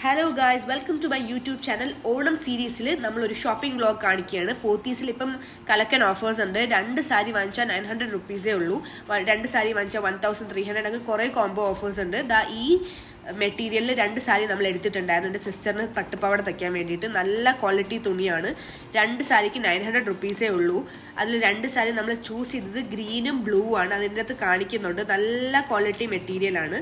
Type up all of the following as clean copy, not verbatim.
Hello guys, welcome to my YouTube channel. Onam സീരീസിൽ നമ്മളൊരു shopping vlog കാണിക്കുകയാണ്. പോത്തീസിൽ ഇപ്പം കലക്കൻ ഓഫേഴ്സ് ഉണ്ട്. 2 സാരി വാങ്ങിച്ചാൽ 900 റുപ്പീസേ ഉള്ളൂ. 2 സാരി വാങ്ങിച്ചാൽ 1300. അങ്ങനെ കുറേ കോംബോ ഓഫേഴ്സ് ഉണ്ട്. ഈ മെറ്റീരിയലിൽ 2 സാരി നമ്മൾ എടുത്തിട്ടുണ്ടായിരുന്നു. എൻ്റെ സിസ്റ്ററിന് പട്ടുപാവാട തയ്ക്കാൻ വേണ്ടിയിട്ട്. നല്ല ക്വാളിറ്റി തുണിയാണ്. 2 സാരിക്ക് 900 റുപ്പീസേ ഉള്ളൂ. അതിൽ 2 സാരി നമ്മൾ ചൂസ് ചെയ്തത് ഗ്രീനും ബ്ലൂ ആണ്. അതിൻ്റെ അകത്ത് കാണിക്കുന്നുണ്ട്. നല്ല ക്വാളിറ്റി മെറ്റീരിയലാണ്.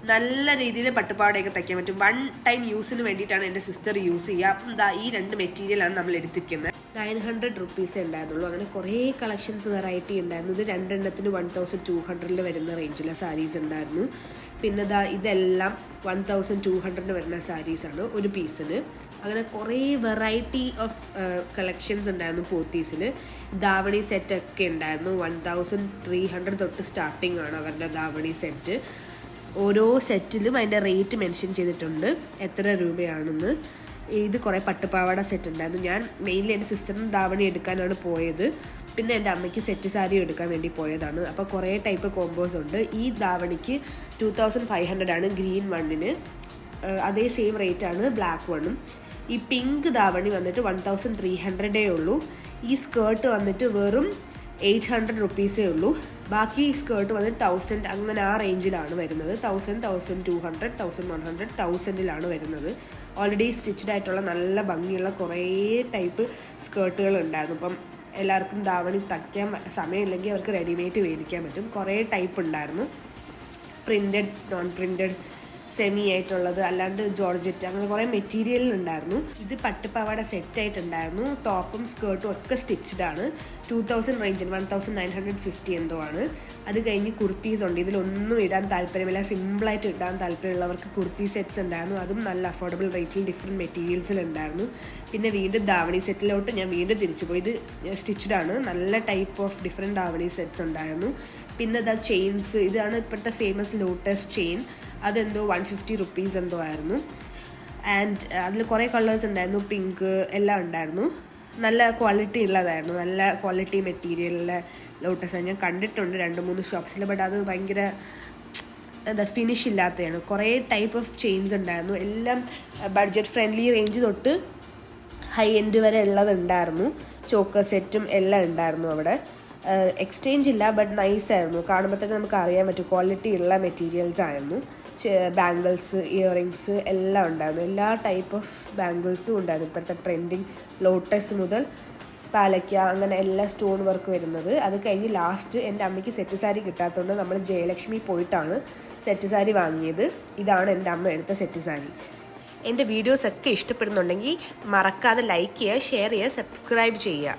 നല്ല രീതിയിൽ പട്ടുപാവാടയൊക്കെ തയ്ക്കാൻ പറ്റും. 1 ടൈം യൂസിന് വേണ്ടിയിട്ടാണ് എൻ്റെ സിസ്റ്റർ യൂസ് ചെയ്യുക. അപ്പം ഈ 2 മെറ്റീരിയലാണ് നമ്മൾ എടുത്തിരിക്കുന്നത്. 900 റുപ്പീസേ ഉണ്ടായിരുന്നുള്ളൂ. അങ്ങനെ കുറേ കളക്ഷൻസ് വെറൈറ്റി ഉണ്ടായിരുന്നു. ഇത് 2 എണ്ണത്തിന് 1200 വരുന്ന റേഞ്ചിലെ സാരീസ് ഉണ്ടായിരുന്നു. പിന്നെ ഇതെല്ലാം 1200 വരുന്ന സാരീസാണ് ഒരു പീസിന്. അങ്ങനെ കുറേ വെറൈറ്റി ഓഫ് കളക്ഷൻസ് ഉണ്ടായിരുന്നു പോത്തീസിൽ. ധാവണി സെറ്റൊക്കെ ഉണ്ടായിരുന്നു. 1300 തൊട്ട് സ്റ്റാർട്ടിംഗ് ആണ് അവരുടെ ധാവണി സെറ്റ്. ഓരോ സെറ്റിലും അതിൻ്റെ റേറ്റ് മെൻഷൻ ചെയ്തിട്ടുണ്ട്, എത്ര രൂപയാണെന്ന്. ഇത് കുറേ പട്ടുപാവാട സെറ്റ് ഉണ്ടായിരുന്നു. ഞാൻ മെയിൻലി എൻ്റെ സിസ്റ്ററിന് ധാവണി എടുക്കാനാണ് പോയത്. പിന്നെ എൻ്റെ അമ്മയ്ക്ക് സെറ്റ് സാരി എടുക്കാൻ വേണ്ടി പോയതാണ്. അപ്പോൾ കുറേ ടൈപ്പ് കോമ്പോസ് ഉണ്ട്. ഈ ധാവണിക്ക് 2500 ആണ് ഗ്രീൻ വണ്ണിന്. അതേ സെയിം റേറ്റാണ് ബ്ലാക്ക് വണ്ണും. ഈ പിങ്ക് ധാവണി വന്നിട്ട് 1300 ഉള്ളൂ. ഈ സ്കേർട്ട് വന്നിട്ട് വെറും 800 റുപ്പീസേ ഉള്ളൂ. ബാക്കി സ്കേർട്ട് വന്നിട്ട് 1000, അങ്ങനെ ആ റേഞ്ചിലാണ് വരുന്നത്. 1000, 1200, 1100, 1000 വരുന്നത്. ഓൾറെഡി സ്റ്റിച്ച്ഡ് ആയിട്ടുള്ള നല്ല ഭംഗിയുള്ള കുറേ ടൈപ്പ് സ്കേർട്ടുകൾ ഉണ്ടായിരുന്നു. അപ്പം എല്ലാവർക്കും ധാവണി തയ്ക്കാൻ സമയമില്ലെങ്കിൽ അവർക്ക് റെഡിമെയ്ഡ് മേടിക്കാൻ പറ്റും. കുറേ ടൈപ്പ് ഉണ്ടായിരുന്നു. പ്രിൻറ്റഡ്, നോൺ പ്രിൻറ്റഡ്, സെമി ആയിട്ടുള്ളത്, അല്ലാണ്ട് ജോർജറ്റ്, അങ്ങനെ കുറേ മെറ്റീരിയൽ ഉണ്ടായിരുന്നു. ഇത് പട്ടുപാവാട സെറ്റായിട്ടുണ്ടായിരുന്നു. ടോപ്പും സ്കേർട്ടും ഒക്കെ സ്റ്റിച്ച്ഡ് ആണ്. 2000 റേഞ്ചിന് 1950 എന്തോ ആണ്. അത് കഴിഞ്ഞ് കുർത്തീസ് ഉണ്ട്. ഇതിലൊന്നും ഇടാൻ താല്പര്യമില്ല, സിമ്പിളായിട്ട് ഇടാൻ താല്പര്യമുള്ളവർക്ക് കുർത്തി സെറ്റ്സ് ഉണ്ടായിരുന്നു. അതും നല്ല അഫോർഡബിൾ റേറ്റിൽ ഡിഫറെൻറ്റ് മെറ്റീരിയൽസിൽ ഉണ്ടായിരുന്നു. പിന്നെ വീണ്ടും ധാവണി സെറ്റിലോട്ട് ഞാൻ വീണ്ടും തിരിച്ചു പോയി. ഇത് സ്റ്റിച്ച്ഡ് ആണ്. നല്ല type of different davani sets ഉണ്ടായിരുന്നു. പിന്നെ ചെയിൻസ്, ഇതാണ് ഇപ്പോഴത്തെ ഫേമസ് ലോട്ടസ് ചെയിൻ. അതെന്തോ 150 റുപ്പീസ് എന്തോ ആയിരുന്നു. ആൻഡ് അതിൽ കുറേ കളേഴ്സ് ഉണ്ടായിരുന്നു. പിങ്ക് എല്ലാം ഉണ്ടായിരുന്നു. നല്ല ക്വാളിറ്റി ഉള്ളതായിരുന്നു. നല്ല ക്വാളിറ്റി മെറ്റീരിയലിലെ ലോട്ടസ് ഞാൻ കണ്ടിട്ടുണ്ട് 2-3 ഷോപ്സിൽ. ബട്ട് അത് ഭയങ്കര ഫിനിഷ് ഇല്ലാത്തതാണ്. കുറേ ടൈപ്പ് ഓഫ് ചെയിൻസ് ഉണ്ടായിരുന്നു. എല്ലാം ബഡ്ജറ്റ് ഫ്രണ്ട്ലി റേഞ്ച് തൊട്ട് ഹൈ എൻഡ് വരെ ഉള്ളതുണ്ടായിരുന്നു. ചോക്കർ സെറ്റും എല്ലാം ഉണ്ടായിരുന്നു അവിടെ. എക്സ്ചേഞ്ച് ഇല്ല, ബട്ട് നൈസായിരുന്നു. കാണുമ്പോൾ തന്നെ നമുക്ക് അറിയാൻ പറ്റും ക്വാളിറ്റി ഉള്ള മെറ്റീരിയൽസ് ആയിരുന്നു. ബാംഗിൾസ്, ഇയറിങ്സ് എല്ലാം ഉണ്ടായിരുന്നു. എല്ലാ ടൈപ്പ് ഓഫ് ബാംഗിൾസും ഉണ്ടായിരുന്നു. ഇപ്പോഴത്തെ ട്രെൻഡിങ് ലോട്ടസ് മുതൽ പാലയ്ക്ക, അങ്ങനെ എല്ലാ സ്റ്റോൺ വർക്ക് വരുന്നത്. അത് കഴിഞ്ഞ് ലാസ്റ്റ് എൻ്റെ അമ്മയ്ക്ക് സെറ്റ് സാരി കിട്ടാത്തതുകൊണ്ട് നമ്മൾ ജയലക്ഷ്മി പോയിട്ടാണ് സെറ്റ് സാരി വാങ്ങിയത്. ഇതാണ് എൻ്റെ അമ്മ എടുത്ത സെറ്റ് സാരി. എൻ്റെ വീഡിയോസൊക്കെ ഇഷ്ടപ്പെടുന്നുണ്ടെങ്കിൽ മറക്കാതെ ലൈക്ക് ചെയ്യുക, ഷെയർ ചെയ്യുക, സബ്സ്ക്രൈബ് ചെയ്യുക.